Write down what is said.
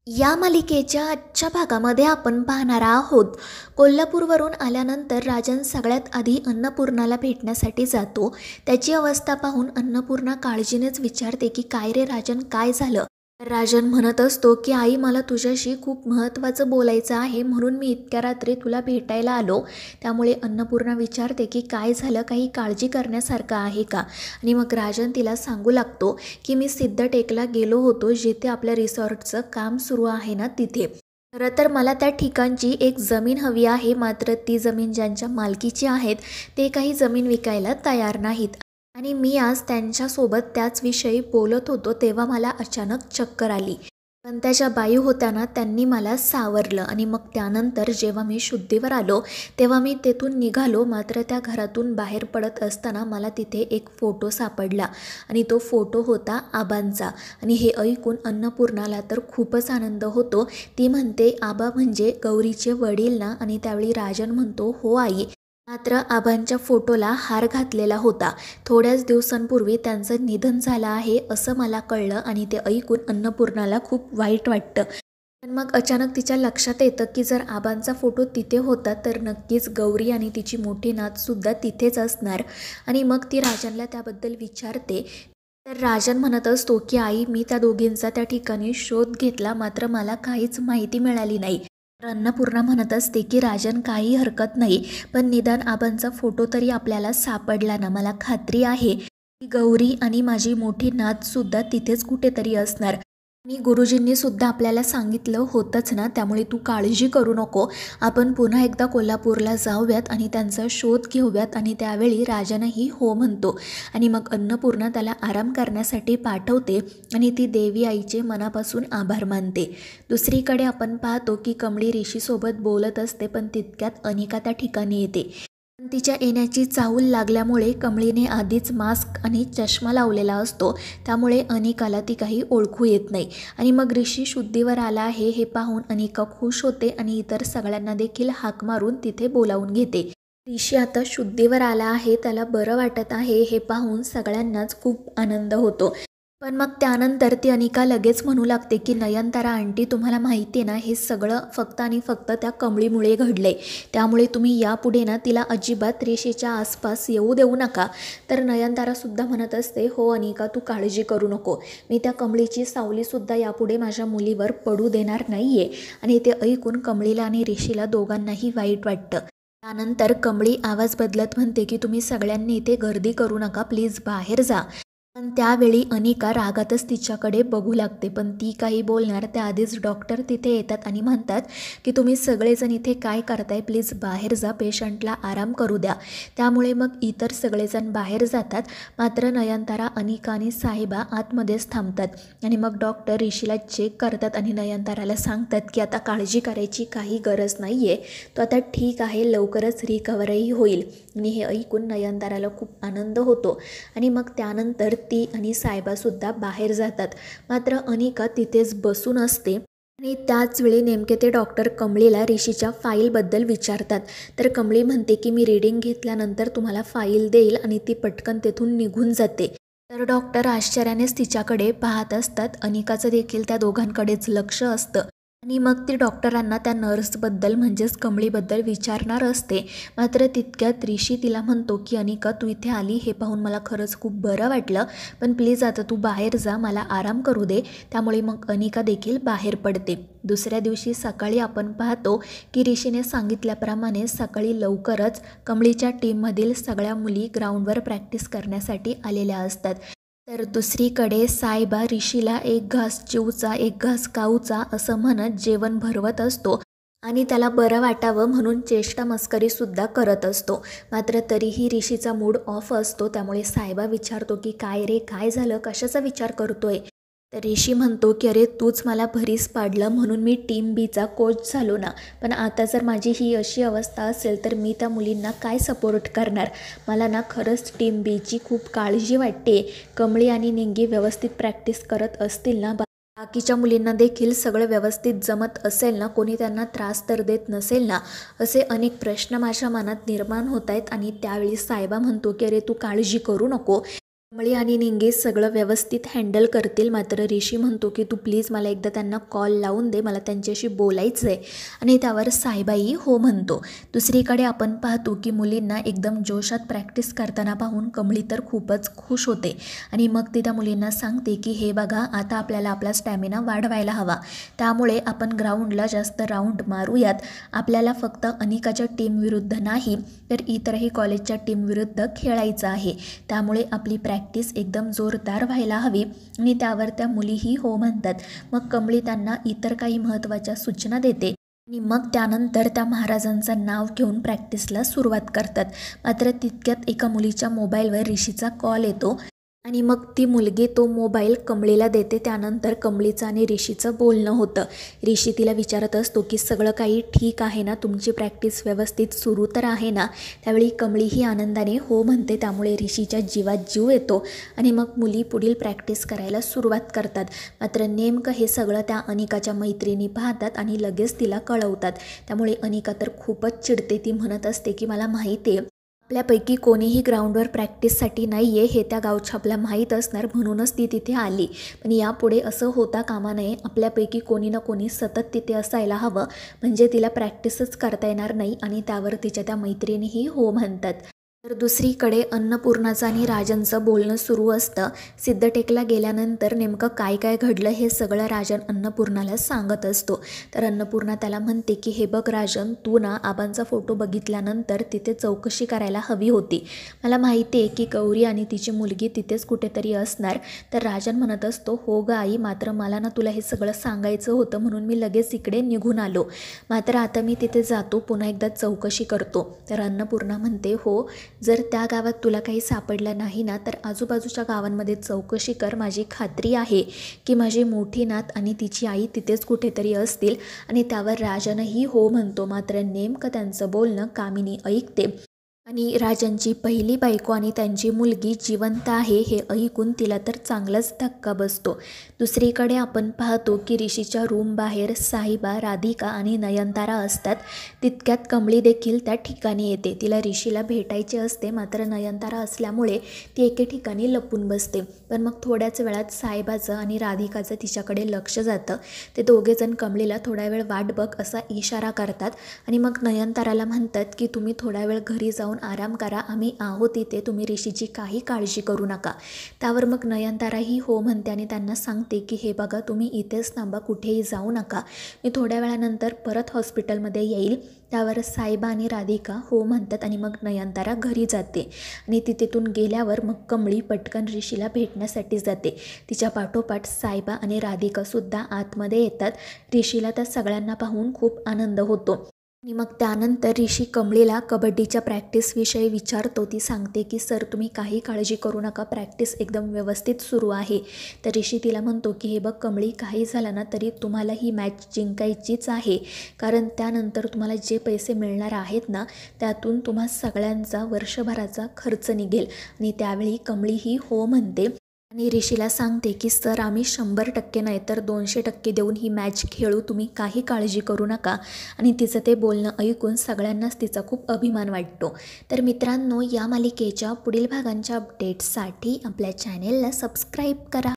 या मालिकेच्या आजच्या भागामध्ये आपण पाहणार आहोत. कोल्हापूरवरून आल्यानंतर राजन सगळ्यात आधी अन्नपूर्णाला भेटण्यासाठी जातो. त्याची अवस्था पाहून अन्नपूर्णा काळजीनेच विचारते की काय रे राजन, काय झालं? राजन म्हणत असतो की आई, मला तुझ्याशी खूप महत्त्वाचं बोलायचं आहे, म्हणून मी इतक्या रात्री तुला भेटायला आलो. त्यामुळे अन्नपूर्णा विचारते की काय झालं, काही काळजी करण्यासारखं आहे का? आणि मग राजन तिला सांगू लागतो की मी सिद्धटेकला गेलो होतो, जिथे आपल्या रिसॉर्टचं काम सुरू आहे ना तिथे. खरं तर मला त्या ठिकाणची एक जमीन हवी आहे, मात्र ती जमीन ज्यांच्या मालकीची आहेत ते काही जमीन विकायला तयार नाहीत. आणि मी आज त्यांच्यासोबत त्याच विषयी बोलत होतो तेव्हा मला अचानक चक्कर आली. पण त्या ज्या बाई होत्या ना त्यांनी मला सावरलं आणि मग त्यानंतर जेव्हा मी शुद्धीवर आलो तेव्हा मी तेथून निघालो. मात्र त्या घरातून बाहेर पडत असताना मला तिथे एक फोटो सापडला आणि तो फोटो होता आबांचा. आणि हे ऐकून अन्नपूर्णाला तर खूपच आनंद होतो. ती म्हणते, आबा म्हणजे गौरीचे वडील ना? आणि त्यावेळी राजन म्हणतो, हो आई. मात्र आबांच्या फोटोला हार घातलेला होता. थोड्याच दिवसांपूर्वी त्यांचं निधन झालं आहे असं मला कळलं आणि ते ऐकून अन्नपूर्णाला खूप वाईट वाटतं. पण मग अचानक तिच्या लक्षात येतं की जर आबांचा फोटो तिथे होता तर नक्कीच गौरी आणि तिची मोठी नातसुद्धा तिथेच असणार. आणि मग ती राजनला त्याबद्दल विचारते. तर राजन म्हणत असतो की आई, मी त्या दोघींचा त्या ठिकाणी शोध घेतला, मात्र मला काहीच माहिती मिळाली नाही. तर अन्नपूर्णा म्हणत असते की राजन, काही हरकत नाही, पण निदान आबांचा फोटो तरी आपल्याला सापडला ना? मला खात्री आहे की गौरी आणि माझी मोठी नातसुद्धा तिथेच कुठेतरी असणार. आणि गुरुजींनी सुद्धा आपल्याला सांगितलं होतंच ना, त्यामुळे तू काळजी करू नको. आपण पुन्हा एकदा कोल्हापूरला जाऊयात आणि त्यांचा शोध घेऊयात. आणि त्यावेळी राजनही हो म्हणतो. आणि मग अन्नपूर्णा त्याला आराम करण्यासाठी पाठवते आणि ती देवी आईचे मनापासून आभार मानते. दुसरीकडे आपण पाहतो की कमळी ऋषीसोबत बोलत असते, पण तितक्यात अनिका त्या ठिकाणी येते. पण तिच्या येण्याची चाहूल लागल्यामुळे कमळीने आधीच मास्क आणि चष्मा लावलेला असतो, त्यामुळे अनिकाला ती काही ओळखू येत नाही. आणि मग ऋषी शुद्धीवर आला आहे हे पाहून अनिका खुश होते आणि इतर सगळ्यांना देखील हाक मारून तिथे बोलावून घेते. ऋषी आता शुद्धीवर आला आहे, त्याला बरं वाटत आहे हे पाहून सगळ्यांनाच खूप आनंद होतो. पण मग त्यानंतर ती अनिका लगेच म्हणू लागते की नयनतारा आंटी, तुम्हाला माहिती आहे ना, हे सगळं फक्त आणि फक्त त्या कमळीमुळे घडले. त्यामुळे तुम्ही यापुढे ना तिला अजिबात ऋषीच्या आसपास येऊ देऊ नका. तर नयनतारासुद्धा म्हणत असते, हो अनिका, तू काळजी करू नको. मी त्या कमळीची सावलीसुद्धा यापुढे माझ्या मुलीवर पडू देणार नाही आहे. आणि ते ऐकून कमळीला आणि ऋषीला दोघांनाही वाईट वाटतं. त्यानंतर कमळी आवाज बदलत म्हणते की तुम्ही सगळ्यांनी इथे गर्दी करू नका, प्लीज बाहेर जा. पण त्यावेळी अनिका रागातच तिच्याकडे बघू लागते, पण ती काही बोलणार त्याआधीच डॉक्टर तिथे येतात आणि म्हणतात की तुम्ही सगळेजण इथे काय करताय, प्लीज बाहेर जा, पेशंटला आराम करू द्या. त्यामुळे मग इतर सगळेजण बाहेर जातात. मात्र नयनतारा, अनिका आणि साहेबा आतमध्येच थांबतात. आणि मग डॉक्टर ऋषीला चेक करतात आणि नयनताराला सांगतात की आता काळजी करायची काही गरज नाही आहे, तो आता ठीक आहे, लवकरच रिकवरही होईल. आणि हे ऐकून नयनताराला खूप आनंद होतो. आणि मग त्यानंतर ती आणि साहेबासुद्धा बाहेर जातात. मात्र अनिका तिथेच बसून असते. आणि त्याच वेळी नेमके ते डॉक्टर कमळीला ऋषीच्या फाईलबद्दल विचारतात. तर कमळी म्हणते की मी रीडिंग घेतल्यानंतर तुम्हाला फाईल देईल आणि ती पटकन तेथून निघून जाते. तर डॉक्टर आश्चर्यानेच तिच्याकडे पाहत असतात. अनिकाचं देखील त्या दोघांकडेच लक्ष असतं. आणि मग ती डॉक्टरांना त्या नर्सबद्दल म्हणजेच कमळीबद्दल विचारणार असते. मात्र तितक्यात ऋषी तिला म्हणतो की अनिका, तू इथे आली हे पाहून मला खरंच खूप बरं वाटलं, पण प्लीज आता तू बाहेर जा, मला आराम करू दे. त्यामुळे मग अनिका देखील बाहेर पडते. दुसऱ्या दिवशी सकाळी आपण पाहतो की ऋषीने सांगितल्याप्रमाणे सकाळी लवकरच कमळीच्या टीममधील सगळ्या मुली ग्राउंडवर प्रॅक्टिस करण्यासाठी आलेल्या असतात. तर दुसरीकडे साहेबा ऋषीला एक घास चिवचा एक घास काऊचा असं म्हणत जेवण भरवत असतो आणि त्याला बरं वाटावं म्हणून चेष्टा मस्करीसुद्धा करत असतो. मात्र तरीही ऋषीचा मूड ऑफ असतो. त्यामुळे साहेबा विचारतो की काय रे, काय झालं, कशाचा विचार करतोय? तर ऋषी म्हणतो की अरे, तूच मला भरीस पाडलं म्हणून मी टीम बीचा कोच झालो ना, पण आता जर माझी ही अशी अवस्था असेल तर मी त्या मुलींना काय सपोर्ट करणार? मला ना खरंच टीम बीची खूप काळजी वाटते. कमळी आणि निंगी व्यवस्थित प्रॅक्टिस करत असतील ना, बाकीच्या मुलींना देखील सगळं व्यवस्थित जमत असेल ना, कोणी त्यांना त्रास तर देत नसेल ना, असे अनेक प्रश्न माझ्या मनात निर्माण होत आहेत. आणि त्यावेळी साहेबा म्हणतो की अरे, तू काळजी करू नको, कमळी आणि निंगे सगळं व्यवस्थित हँडल करतील, मात्र ऋषी म्हणतो की तू प्लीज मला एकदा त्यांना कॉल लावून दे, मला त्यांच्याशी बोलायचं आहे. आणि त्यावर सायबाई हो म्हणतो. दुसरीकडे आपण पाहतो की मुलींना एकदम जोशात प्रॅक्टिस करताना पाहून कमळी तर खूपच खुश होते आणि मग ती त्या मुलींना सांगते की हे बघा, आता आपल्याला आपला स्टॅमिना वाढवायला हवा, त्यामुळे आपण ग्राउंडला जास्त राऊंड मारूयात. आपल्याला फक्त अनिकाच्या टीमविरुद्ध नाही तर इतरही कॉलेजच्या टीमविरुद्ध खेळायचं आहे, त्यामुळे आपली प्रॅक्टिस एकदम जोरदार व्हायला हवी. आणि त्यावर त्या मुलीही हो म्हणतात. मग कमळी त्यांना इतर काही महत्त्वाच्या सूचना देते आणि मग त्यानंतर त्या महाराजांचं नाव घेऊन प्रॅक्टिसला सुरुवात करतात. मात्र तितक्यात एका मुलीच्या मोबाईलवर ऋषीचा कॉल येतो आणि मग ती मुलगी तो मोबाईल कमळीला देते. त्यानंतर कमळीचं आणि ऋषीचं बोलणं होतं. ऋषी तिला विचारत असतो की सगळं काही ठीक आहे ना, तुमची प्रॅक्टिस व्यवस्थित सुरू तर आहे ना. त्यावेळी कमळीही आनंदाने हो म्हणते, त्यामुळे ऋषीच्या जीवात जीव येतो आणि मग मुली पुढील प्रॅक्टिस करायला सुरुवात करतात. मात्र नेमकं हे सगळं त्या अनिकाच्या मैत्रिणी पाहतात आणि लगेच तिला कळवतात. त्यामुळे अनिका तर खूपच चिडते. ती म्हणत असते की मला माहिती आहे आपल्यापैकी कोणीही ग्राउंडवर प्रॅक्टिससाठी नाही आहे, हे त्या गावछापला माहीत असणार, म्हणूनच ती तिथे आली. पण यापुढे असं होता कामा नये. आपल्यापैकी कोणी ना कोणी सतत तिथे असायला हवं, म्हणजे तिला प्रॅक्टिसच करता येणार नाही. आणि त्यावर तिच्या त्या मैत्रिणीही हो म्हणतात. तर दुसरीकडे अन्नपूर्णाचं आणि राजनचं बोलणं सुरू असतं. सिद्धटेकला गेल्यानंतर नेमकं काय काय घडलं हे सगळं राजन अन्नपूर्णाला सांगत असतो. तर अन्नपूर्णा त्याला म्हणते की हे बघ राजन, तू ना आबांचा फोटो बघितल्यानंतर तिथे चौकशी करायला हवी होती. मला माहिती आहे की गौरी आणि तिची मुलगी तिथेच कुठेतरी असणार. तर राजन म्हणत असतो हो ग आई, मात्र मला ना तुला हे सगळं सांगायचं होतं म्हणून मी लगेच इकडे निघून आलो. मात्र आता मी तिथे जातो, पुन्हा एकदा चौकशी करतो. तर अन्नपूर्णा म्हणते हो, जर त्या गावात तुला काही सापडलं नाही ना, तर आजूबाजूच्या गावांमध्ये चौकशी कर. माझी खात्री आहे की माझी मोठी नात आणि तिची आई तिथेच कुठेतरी असतील. आणि त्यावर राजनही हो म्हणतो. मात्र नेमकं त्यांचं बोलणं कामिनी ऐकते आणि राजनची पहिली बायको आणि त्यांची मुलगी जिवंत आहे हे ऐकून तिला तर चांगलाच धक्का बसतो. दुसरीकडे आपण पाहतो की ऋषीच्या रूम बाहेर साहिबा, राधिका आणि नयनतारा असतात. तितक्यात कमळी देखील त्या ठिकाणी येते. तिला ऋषीला भेटायचे असते, मात्र नयनतारा असल्यामुळे ती एके ठिकाणी लपून बसते. पण मग थोड्याच वेळात साहिबाचं आणि राधिकाचं तिच्याकडे लक्ष जातं. ते दोघेजण कमळीला थोडा वेळ वाट बघ असा इशारा करतात आणि मग नयनताराला म्हणतात की तुम्ही थोडा वेळ घरी जाऊन आराम करा, आम्ही आहोत इथे, तुम्ही ऋषीची काही काळजी करू नका. त्यावर मग नयनताराही हो म्हणते आणि त्यांना सांगते की हे बघा, तुम्ही इथेच थांबा, कुठेही जाऊ नका, मी थोड्या वेळानंतर परत हॉस्पिटलमध्ये येईल. त्यावर साहिबा आणि राधिका हो म्हणतात आणि मग नयनतारा घरी जाते. आणि ती तिथून गेल्यावर मग कमळी पटकन ऋषीला भेटण्यासाठी जाते. तिच्या पाठोपाठ साहिबा आणि राधिकासुद्धा आतमध्ये येतात. ऋषीला त्या सगळ्यांना पाहून खूप आनंद होतो आणि मग त्यानंतर ऋषी कमळीला कबड्डीच्या प्रॅक्टिसविषयी विचारतो. ती सांगते की सर, तुम्ही काही काळजी करू नका, प्रॅक्टिस एकदम व्यवस्थित सुरू आहे. तर ऋषी तिला म्हणतो की हे बघ कमळी, काही झालं ना तरी तुम्हाला ही मॅच जिंकायचीच आहे, कारण त्यानंतर तुम्हाला जे पैसे मिळणार आहेत ना, त्यातून तुम्हा सगळ्यांचा वर्षभराचा खर्च निघेल. आणि त्यावेळी कमळी ही हो म्हणते आणि ऋषीला सांगते की सर, आम्ही 100% नाही तर 200% देऊन ही मॅच खेळू, तुम्ही काही काळजी करू नका. आणि तिचं ते बोलणं ऐकून सगळ्यांनाच तिचा खूप अभिमान वाटतो. तर मित्रांनो, या मालिकेच्या पुढील भागांच्या अपडेट्ससाठी आपल्या चॅनेलला सबस्क्राईब करा.